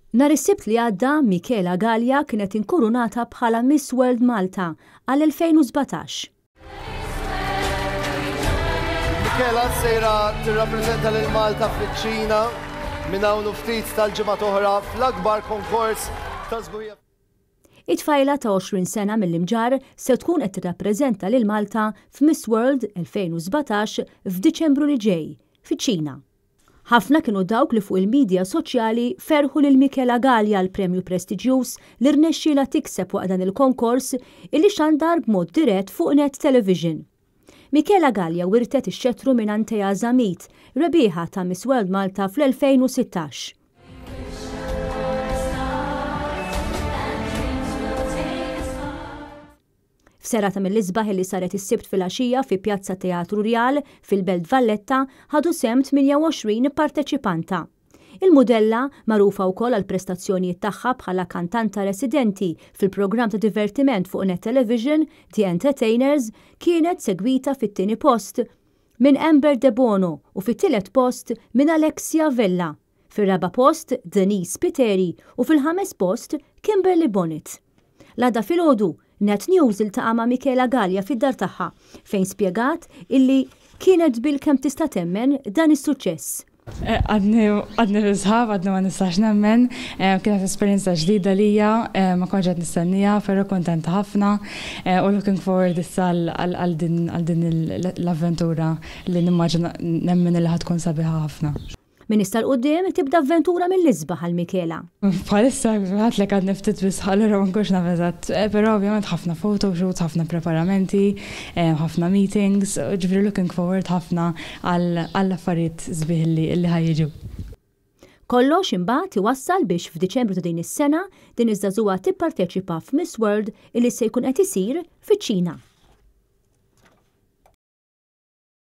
Nhar is-Sibt li għadda Michela Gallia kienet inkurunata bħala Miss World Malta għal-2017. Michela sejra tirrappreżenta lil Malta fiċ-Ċina minn hawn ftit tal-ġimgħa oħra fl-akbar konkors ta' żgurija. It-tfajla ta' 20 sena mill-imġar se tkun qed tirrappreżenta lil Malta f'Miss World 2017 f'Diċembru li ġej fiċ-Ċina. Ħafna kienu dawk li fuq il-medja soċjali ferħu lil Michela Gallia l-premju prestiġjuż li rnexxiela tikseb waqt dan il-konkors illi xandar b'mod dirett fuq Net Television. Michela Gallia wirtet ix-xettru minn Antea Zamit, rebieħa ta' Miss World Malta fl-2016. F'serata mill-isbaħ li saret is-Sibt fil-għaxija fi Pjazza Teatru Real fil-Belt Valletta ħadu sem 28 parteċipanta. Il-mudella, magħrufa wkoll għal prestazzjonijiet tagħha bħala kantanta residenti fil-programm ta' divertiment fuq Net Television, The Entertainers, kienet segwita fit-tieni post minn Amber De Bono u fit-tielet post minn Alexia Vella, fir-raba' post Denise Piteri u fil-ħames post Kimberly Bonnet. L-għada filgħodu Net News iltaqa' ma' Michela Gallia fid-dar tagħha fejn spjegat illi kienet bil-kemm tista' temmen dan is-suċċess. Għadni rizħab, għadni ma nistax nemmen, kienet esperjenza ġdida lija, ma konċ qed nistennija, però kontenta ħafna u looking forward issa għal din l-avventura li nimmaġina nemmen li ħadkun sabiħa ħafna. Min issa l-qudiem tibda avventura mill-isbaħ għal Michela. Bħalissa għatlek għad niftit bis ħallura ma nkunx nafeżat, però ovvjament ħafna photoshoots, ħafna preparamenti, ħafna meetings, ġifri looking forward ħafna għall affarijiet sbieħ li ħajjiġu. Kollox imbagħad iwassal biex f'Diċembru ta' din is-sena din iż-żagħżugħa tipparteċipa f'Miss World illi se jkun qed isir fiċ-Ċina.